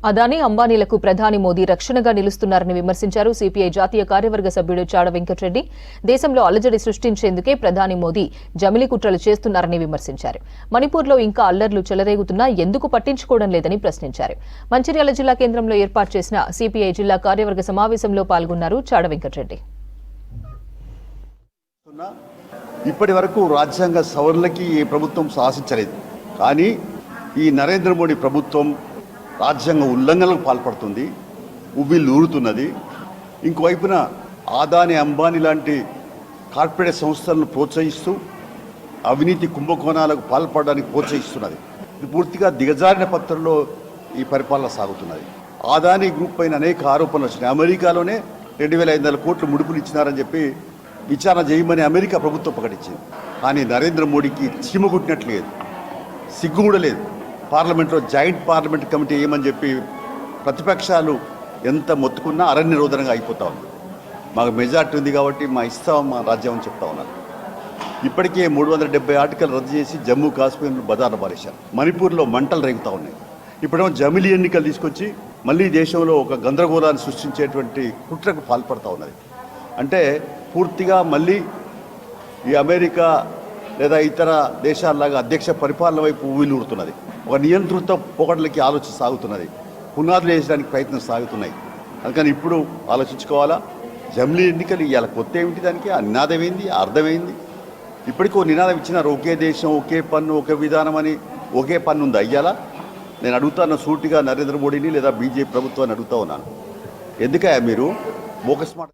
అదానీ అంబానీలకు ప్రధాని మోదీ రక్షణగా నిలుస్తున్నారని విమర్శించారు సిపిఐ జాతీయ కార్యవర్గ సభ్యుడు చాడ వెంకటరెడ్డి. దేశంలో అలజడి సృష్టించేందుకే ప్రధాని మోదీ జమిలి కుట్రలు చేస్తున్నారని విమర్శించారు. మణిపూర్లో ఇంకా అల్లర్లు చెలరేగుతున్నా ఎందుకు పట్టించుకోవడం లేదని ప్రశ్నించారు. మంచిర్యాల జిల్లా కేంద్రంలో ఏర్పాటు చేసిన సిపిఐ జిల్లా కార్యవర్గ సమావేశంలో పాల్గొన్నారు చాడ వెంకటరెడ్డి. ఇప్పటి వరకు రాజ్యాంగ సవరణలకి ఈ ప్రభుత్వం సాహసించలేదు. కానీ ఈ నరేంద్ర మోడీ ప్రభుత్వం రాజ్యాంగ ఉల్లంఘనలకు పాల్పడుతుంది, ఉవ్విళ్ళూరుతున్నది. ఇంకోవైపున అదానీ అంబానీ లాంటి కార్పొరేట్ సంస్థలను ప్రోత్సహిస్తూ అవినీతి కుంభకోణాలకు పాల్పడడానికి ప్రోత్సహిస్తున్నది. ఇది పూర్తిగా దిగజారిన పత్రంలో ఈ పరిపాలన సాగుతున్నది. అదానీ గ్రూప్ పైన అనేక ఆరోపణలు వచ్చినాయి. అమెరికాలోనే 2,500 కోట్లు ముడుపులు ఇచ్చినారని చెప్పి విచారణ చేయమని అమెరికా ప్రభుత్వం ప్రకటించింది. కానీ నరేంద్ర మోడీకి చీమ కుట్టినట్లు లేదు, సిగ్గు కూడా లేదు. పార్లమెంట్లో జాయింట్ పార్లమెంట్ కమిటీ ఏమని చెప్పి ప్రతిపక్షాలు ఎంత మొత్తుకున్నా అరణ్య రోదనంగా అయిపోతా ఉంది. మాకు మెజార్టీ ఉంది కాబట్టి మా ఇస్తాం మా రాజ్యం అని చెప్తా ఉన్నారు. ఇప్పటికే 370 ఆర్టికల్ రద్దు చేసి జమ్మూ కాశ్మీర్ను బజార్ను పారేశారు. మణిపూర్లో మంటలు రేగుతూ ఉన్నాయి. ఇప్పుడేమో జమిలీ ఎన్నికలు తీసుకొచ్చి మళ్ళీ దేశంలో ఒక గందరగోళాన్ని సృష్టించేటువంటి కుట్రకు పాల్పడుతూ ఉన్నది. అంటే పూర్తిగా మళ్ళీ ఈ అమెరికా లేదా ఇతర దేశాల్లాగా అధ్యక్ష పరిపాలన వైపు ఊవిలూరుతున్నది. ఒక నియంత్రిత పోకడలకి ఆలోచన సాగుతున్నది. పునాదులు వేసడానికి ప్రయత్నం సాగుతున్నాయి. అందుకని ఇప్పుడు ఆలోచించుకోవాలా. జమిలీ ఎన్నికలు ఇవాళ కొత్త ఏమిటి, దానికి ఆ నినాదం ఏంది, అర్థమైంది. ఇప్పటికో నినాదం ఇచ్చినారు, ఒకే దేశం ఒకే పన్ను ఒకే విధానం అని. ఒకే పన్ను ఉంది అయ్యాలా? నేను అడుగుతాను సూటిగా నరేంద్ర మోడీని లేదా బీజేపీ ప్రభుత్వాన్ని అడుగుతా ఉన్నాను. ఎందుకయ్యా మీరు బోకస్ మాట